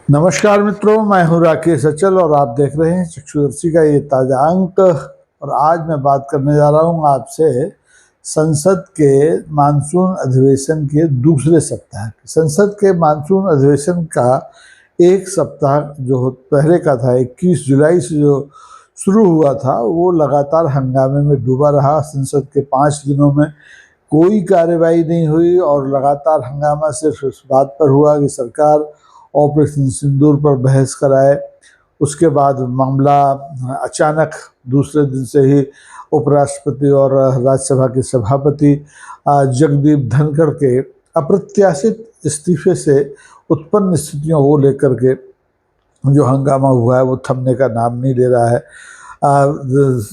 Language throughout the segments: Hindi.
नमस्कार मित्रों, मैं हूं राकेश अचल और आप देख रहे हैं चक्षुदर्शी का ये ताजा अंक। और आज मैं बात करने जा रहा हूं आपसे संसद के मानसून अधिवेशन के दूसरे सप्ताह की। संसद के मानसून अधिवेशन का एक सप्ताह जो पहले का था 21 जुलाई से जो शुरू हुआ था, वो लगातार हंगामे में डूबा रहा। संसद के 5 दिनों में कोई कार्यवाही नहीं हुई और लगातार हंगामा सिर्फ इस बात पर हुआ कि सरकार ऑपरेशन सिंदूर पर बहस कराए। उसके बाद मामला अचानक दूसरे दिन से ही उपराष्ट्रपति और राज्यसभा के सभापति जगदीप धनखड़ के अप्रत्याशित इस्तीफे से उत्पन्न स्थितियों को लेकर के जो हंगामा हुआ है वो थमने का नाम नहीं ले रहा है।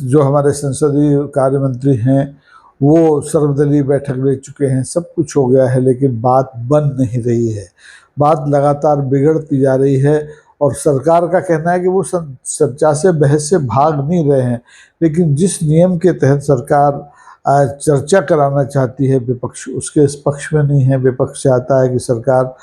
जो हमारे संसदीय कार्य मंत्री हैं वो सर्वदलीय बैठक ले चुके हैं, सब कुछ हो गया है, लेकिन बात बन नहीं रही है। बात लगातार बिगड़ती जा रही है और सरकार का कहना है कि वो चर्चा से बहस से भाग नहीं रहे हैं, लेकिन जिस नियम के तहत सरकार चर्चा कराना चाहती है विपक्ष उसके इस पक्ष में नहीं है। विपक्ष चाहता है कि सरकार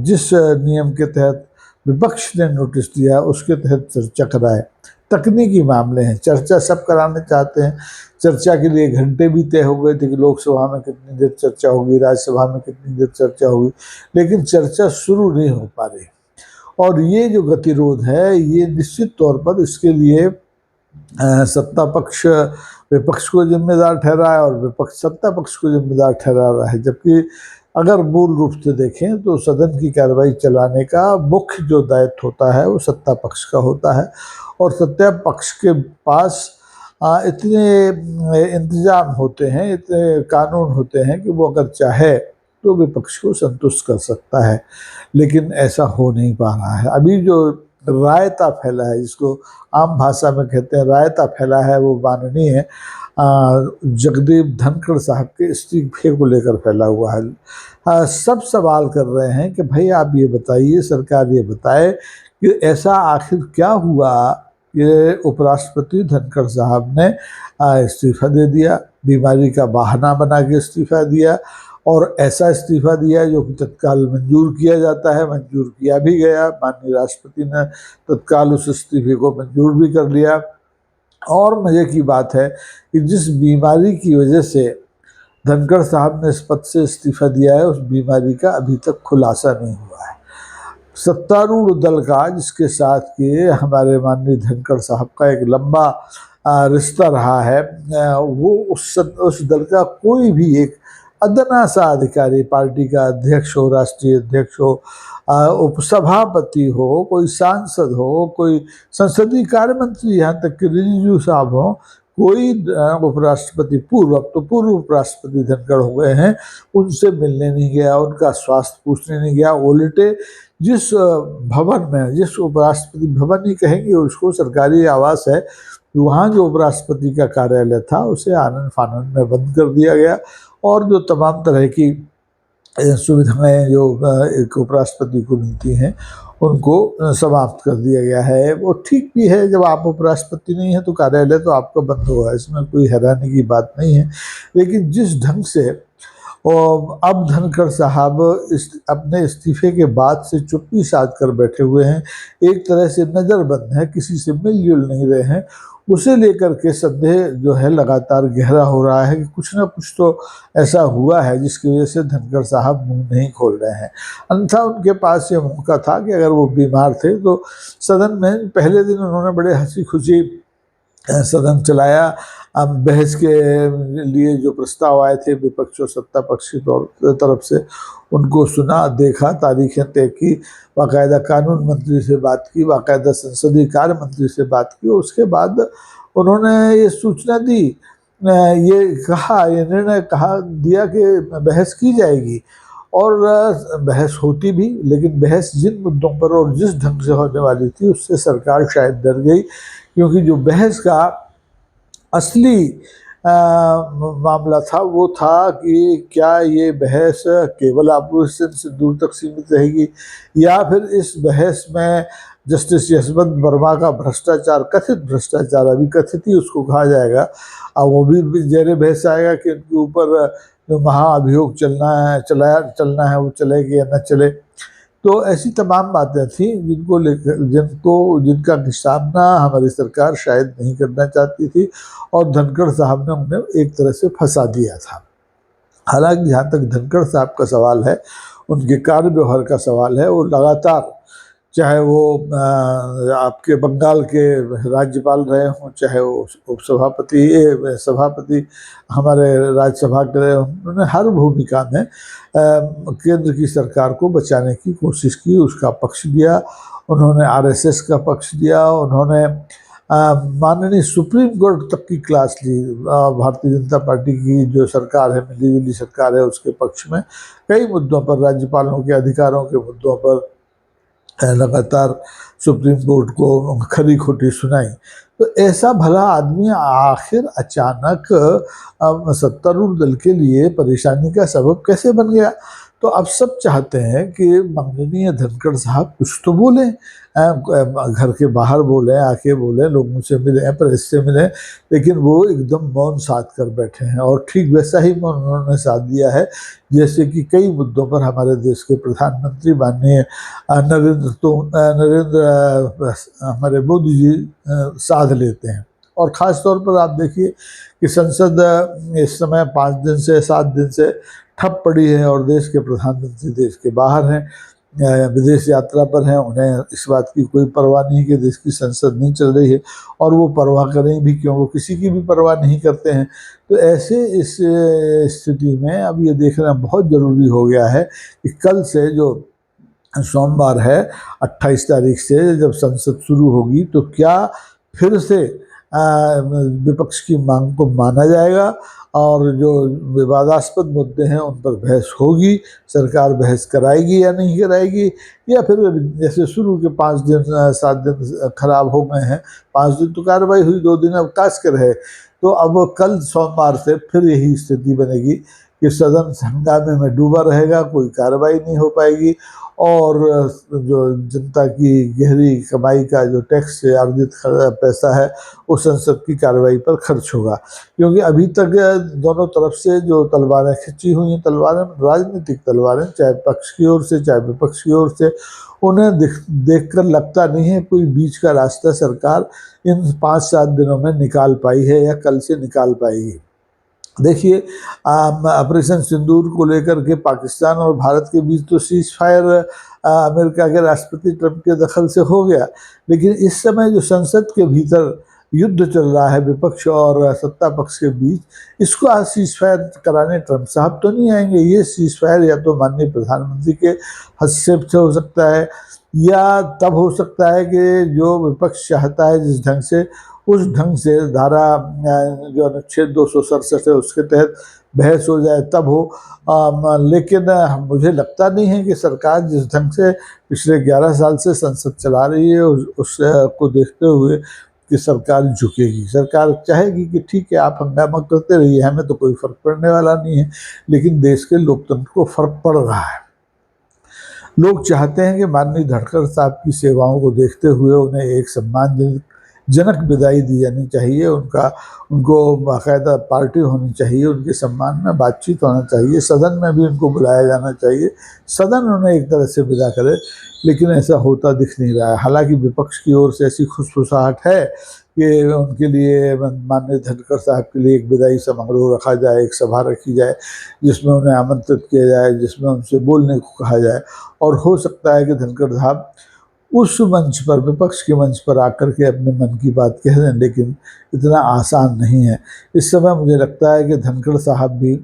जिस नियम के तहत विपक्ष ने नोटिस दिया है उसके तहत चर्चा कराए। तकनीकी मामले हैं, चर्चा सब कराने चाहते हैं। चर्चा के लिए घंटे भी तय हो गए थे कि लोकसभा में कितनी देर चर्चा होगी, राज्यसभा में कितनी देर चर्चा होगी, लेकिन चर्चा शुरू नहीं हो पा रही। और ये जो गतिरोध है ये निश्चित तौर पर इसके लिए सत्ता पक्ष विपक्ष को जिम्मेदार ठहरा है और विपक्ष सत्ता पक्ष को जिम्मेदार ठहरा रहा है। जबकि अगर मूल रूप से देखें तो सदन की कार्रवाई चलाने का मुख्य जो दायित्व होता है वो सत्ता पक्ष का होता है और सत्ता पक्ष के पास इतने इंतजाम होते हैं, इतने कानून होते हैं कि वो अगर चाहे तो विपक्ष को संतुष्ट कर सकता है, लेकिन ऐसा हो नहीं पा रहा है। अभी जो रायता फैला है, जिसको आम भाषा में कहते हैं रायता फैला है, वो माननीय जगदीप धनखड़ साहब के इस्तीफे को लेकर फैला हुआ है। सब सवाल कर रहे हैं कि भाई आप ये बताइए, सरकार ये बताए कि ऐसा आखिर क्या हुआ कि उपराष्ट्रपति धनखड़ साहब ने इस्तीफा दे दिया, बीमारी का बहाना बना के इस्तीफा दिया और ऐसा इस्तीफा दिया जो कि तत्काल मंजूर किया जाता है, मंजूर किया भी गया। माननीय राष्ट्रपति ने तत्काल उस इस्तीफे को मंजूर भी कर लिया। और मज़े की बात है कि जिस बीमारी की वजह से धनखड़ साहब ने इस पद से इस्तीफा दिया है उस बीमारी का अभी तक खुलासा नहीं हुआ है। सत्तारूढ़ दल का, जिसके साथ कि हमारे माननीय धनखड़ साहब का एक लंबा रिश्ता रहा है, वो उस दल का कोई भी एक अदना सा अधिकारी, पार्टी का अध्यक्ष हो, राष्ट्रीय अध्यक्ष हो, उपसभापति हो, कोई सांसद हो, कोई संसदीय कार्य मंत्री, यहाँ तक कि रिजिजू साहब हो, कोई उपराष्ट्रपति अब तो पूर्व उपराष्ट्रपति धनखड़ हो गए हैं, उनसे मिलने नहीं गया, उनका स्वास्थ्य पूछने नहीं गया। उल्टे जिस भवन में, जिस उपराष्ट्रपति भवन ही कहेंगे उसको, सरकारी आवास है, वहाँ जो उपराष्ट्रपति का कार्यालय था उसे आनन फानन में बंद कर दिया गया और जो तमाम तरह की सुविधाएं जो एक उपराष्ट्रपति को मिलती हैं उनको समाप्त कर दिया गया है। वो ठीक भी है, जब आप उपराष्ट्रपति नहीं है तो कार्यालय तो आपका बंद होगा, इसमें कोई हैरानी की बात नहीं है। लेकिन जिस ढंग से और अब धनखड़ साहब अपने इस्तीफे के बाद से चुप्पी साध कर बैठे हुए हैं, एक तरह से नज़रबंद है, किसी से मिलजुल नहीं रहे हैं, उसे लेकर के संदेह जो है लगातार गहरा हो रहा है कि कुछ ना कुछ तो ऐसा हुआ है जिसकी वजह से धनखड़ साहब मुंह नहीं खोल रहे हैं। अन्यथा उनके पास ये मौका था कि अगर वो बीमार थे तो सदन में पहले दिन उन्होंने बड़े हंसी खुशी सदन चलाया। बहस के लिए जो प्रस्ताव आए थे विपक्ष और सत्ता पक्ष की तरफ से, उनको सुना, देखा, तारीखें तय की, बाकायदा कानून मंत्री से बात की, बाकायदा संसदीय कार्य मंत्री से बात की। उसके बाद उन्होंने ये सूचना दी, ये कहा, ये निर्णय दिया कि बहस की जाएगी और बहस होती भी, लेकिन बहस जिन मुद्दों पर और जिस ढंग से होने वाली थी उससे सरकार शायद डर गई, क्योंकि जो बहस का असली मामला था वो था कि क्या ये बहस केवल ऑपरेशन सिंदूर तक सीमित रहेगी या फिर इस बहस में जस्टिस यशवंत वर्मा का भ्रष्टाचार, कथित भ्रष्टाचार, अभी कथित ही उसको कहा जाएगा, अब वो भी जेरे बहस आएगा कि उनके ऊपर जो महाअभियोग चलना है वो चले कि या न चले। तो ऐसी तमाम बातें थी जिनका सामना हमारी सरकार शायद नहीं करना चाहती थी, और धनखड़ साहब ने उन्हें एक तरह से फंसा दिया था। हालांकि जहाँ तक धनखड़ साहब का सवाल है, उनके कार्य व्यवहार का सवाल है, वो लगातार, चाहे वो आपके बंगाल के राज्यपाल रहे हों, चाहे वो सभापति हमारे राज्यसभा के रहे हों, उन्होंने हर भूमिका में केंद्र की सरकार को बचाने की कोशिश की, उसका पक्ष दिया। उन्होंने आरएसएस का पक्ष दिया, उन्होंने माननीय सुप्रीम कोर्ट तक की क्लास ली। भारतीय जनता पार्टी की जो सरकार है, मिली जुली सरकार है, उसके पक्ष में कई मुद्दों पर, राज्यपालों के अधिकारों के मुद्दों पर लगातार सुप्रीम कोर्ट को खरी खोटी सुनाई। तो ऐसा भला आदमी आखिर अचानक सत्तारूढ़ दल के लिए परेशानी का सबब कैसे बन गया? तो अब सब चाहते हैं कि माननीय धनखड़ साहब कुछ तो बोले, घर के बाहर बोले, आके बोले, लोगों से मिले, प्रेस से मिले, लेकिन वो एकदम मौन साध कर बैठे हैं। और ठीक वैसा ही मौन उन्होंने साध दिया है जैसे कि कई मुद्दों पर हमारे देश के प्रधानमंत्री माननीय नरेंद्र हमारे मोदी जी साध लेते हैं। और ख़ास तौर पर आप देखिए कि संसद इस समय 5 दिन से 7 दिन से ठप पड़ी है, और देश के प्रधानमंत्री देश के बाहर हैं, विदेश यात्रा पर हैं। उन्हें इस बात की कोई परवाह नहीं कि देश की संसद नहीं चल रही है, और वो परवाह करें भी क्यों, वो किसी की भी परवाह नहीं करते हैं। तो ऐसे इस स्थिति में अब ये देखना बहुत ज़रूरी हो गया है कि कल से, जो सोमवार है 28 तारीख से जब संसद शुरू होगी, तो क्या फिर से विपक्ष की मांग को माना जाएगा, और जो विवादास्पद मुद्दे हैं उन पर बहस होगी, सरकार बहस कराएगी या नहीं कराएगी, या फिर जैसे शुरू के 5 दिन 7 दिन खराब हो गए हैं, 5 दिन तो कार्रवाई हुई, 2 दिन अवकाश कर है, तो अब कल सोमवार से फिर यही स्थिति बनेगी कि सदन हंगामे में डूबा रहेगा, कोई कार्रवाई नहीं हो पाएगी, और जो जनता की गहरी कमाई का जो टैक्स से अर्जित पैसा है वो संसद की कार्रवाई पर खर्च होगा। क्योंकि अभी तक दोनों तरफ से जो तलवारें खिंची हुई हैं, तलवारें राजनीतिक तलवारें, चाहे पक्ष की ओर से चाहे विपक्ष की ओर से, उन्हें देखकर लगता नहीं है कोई बीच का रास्ता सरकार इन 5-7 दिनों में निकाल पाई है या कल से निकाल पाएगी। देखिए, ऑपरेशन सिंदूर को लेकर के पाकिस्तान और भारत के बीच तो सीज फायर अमेरिका के राष्ट्रपति ट्रंप के दखल से हो गया, लेकिन इस समय जो संसद के भीतर युद्ध चल रहा है विपक्ष और सत्ता पक्ष के बीच, इसको आज सीज फायर कराने ट्रंप साहब तो नहीं आएंगे। ये सीज फायर या तो माननीय प्रधानमंत्री के हस्तक्षेप से हो सकता है, या तब हो सकता है कि जो विपक्ष चाहता है जिस ढंग से, उस ढंग से धारा जो अनुच्छेद 267 है उसके तहत बहस हो जाए, तब हो। लेकिन मुझे लगता नहीं है कि सरकार जिस ढंग से पिछले 11 साल से संसद चला रही है उसको देखते हुए कि सरकार झुकेगी। सरकार चाहेगी कि ठीक है, आप हंगामा करते रहिए, हमें तो कोई फर्क पड़ने वाला नहीं है, लेकिन देश के लोकतंत्र को फर्क पड़ रहा है। लोग चाहते हैं कि माननीय धनखड़ साहब की सेवाओं को देखते हुए उन्हें एक सम्मानजनक विदाई दी जानी चाहिए, उनको बाकायदा पार्टी होनी चाहिए, उनके सम्मान में बातचीत होना चाहिए, सदन में भी उनको बुलाया जाना चाहिए, सदन उन्हें एक तरह से विदा करे, लेकिन ऐसा होता दिख नहीं रहा है। हालांकि विपक्ष की ओर से ऐसी खुशफुसाहट है कि उनके लिए, माननीय धनखड़ साहब के लिए एक विदाई समारोह रखा जाए, एक सभा रखी जाए जिसमें उन्हें आमंत्रित किया जाए, जिसमें उनसे बोलने को कहा जाए, और हो सकता है कि धनखड़ साहब उस मंच पर, विपक्ष के मंच पर आकर के अपने मन की बात कह दें, लेकिन इतना आसान नहीं है। इस समय मुझे लगता है कि धनखड़ साहब भी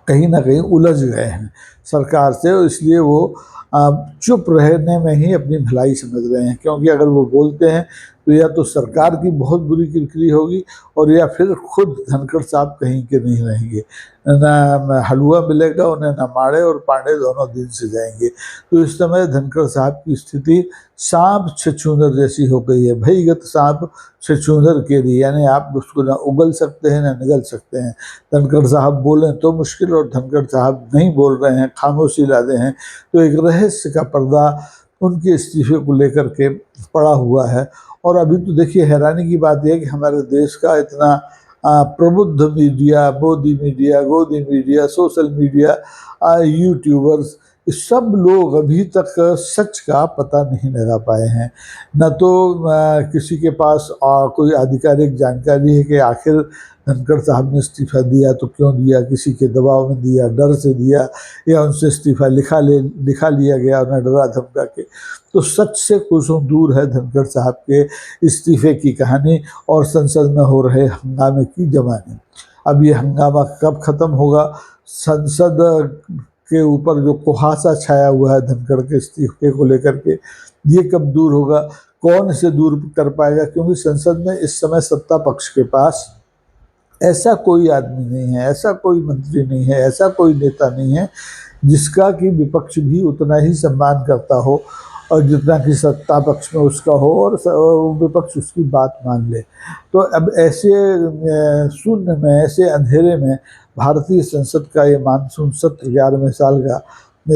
कहीं ना कहीं उलझ गए हैं सरकार से, इसलिए वो चुप रहने में ही अपनी भलाई समझ रहे हैं, क्योंकि अगर वो बोलते हैं तो या तो सरकार की बहुत बुरी किरकिरी होगी, और या फिर खुद धनखड़ साहब कहीं के नहीं रहेंगे, ना हलवा मिलेगा उन्हें, ना माड़े और पांडे दोनों दिन से जाएंगे। तो इस समय धनखड़ साहब की स्थिति सांप छछूंदर जैसी हो गई है, भईगत सांप छछूंदर के लिए, यानी आप उसको ना उगल सकते हैं ना निगल सकते हैं। धनखड़ साहब बोलें तो मुश्किल, और धनखड़ साहब नहीं बोल रहे हैं, खामोशी लादे हैं, तो एक रहस्य का पर्दा उनके इस्तीफे को लेकर के पड़ा हुआ है। और अभी तो देखिए, हैरानी की बात यह है कि हमारे देश का इतना प्रबुद्ध मीडिया, मोदी मीडिया, गोदी मीडिया, सोशल मीडिया, यूट्यूबर्स, सब लोग अभी तक सच का पता नहीं लगा पाए हैं। न तो किसी के पास कोई आधिकारिक जानकारी है कि आखिर धनखड़ साहब ने इस्तीफा दिया तो क्यों दिया, किसी के दबाव में दिया, डर से दिया, या उनसे इस्तीफा लिखा लिया गया उन्हें डरा धमका के। तो सच से कोसों दूर है धनखड़ साहब के इस्तीफे की कहानी और संसद में हो रहे हंगामे की जमाने। अब ये हंगामा कब खत्म होगा, संसद के ऊपर जो कुहासा छाया हुआ है धनखड़ के इस्तीफे को लेकर के, ये कब दूर होगा, कौन इसे दूर कर पाएगा? क्योंकि संसद में इस समय सत्ता पक्ष के पास ऐसा कोई आदमी नहीं है, ऐसा कोई मंत्री नहीं है, ऐसा कोई नेता नहीं है जिसका कि विपक्ष भी उतना ही सम्मान करता हो और जितना कि सत्ता पक्ष में उसका हो और विपक्ष उसकी बात मान ले। तो अब ऐसे शून्य में, ऐसे अंधेरे में भारतीय संसद का ये मानसून सत्र 11वें साल का,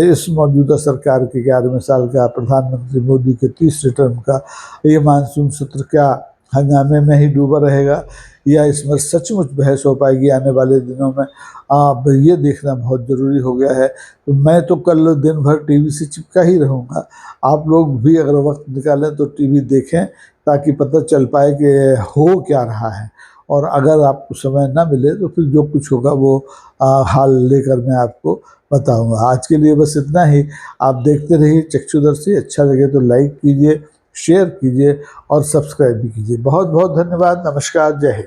इस मौजूदा सरकार के 11वें साल का, प्रधानमंत्री मोदी के तीसरे टर्म का ये मानसून सत्र क्या हंगामे में ही डूबा रहेगा या इसमें सचमुच बहस हो पाएगी आने वाले दिनों में? अब ये देखना बहुत ज़रूरी हो गया है। तो मैं तो कल दिन भर टीवी से चिपका ही रहूँगा। आप लोग भी अगर वक्त निकालें तो टीवी देखें ताकि पता चल पाए कि हो क्या रहा है। और अगर आपको समय ना मिले तो फिर जो कुछ होगा वो हाल लेकर मैं आपको बताऊंगा। आज के लिए बस इतना ही। आप देखते रहिए चक्षुदर्शी। अच्छा लगे तो लाइक कीजिए, शेयर कीजिए और सब्सक्राइब भी कीजिए। बहुत बहुत धन्यवाद। नमस्कार। जय हिंद।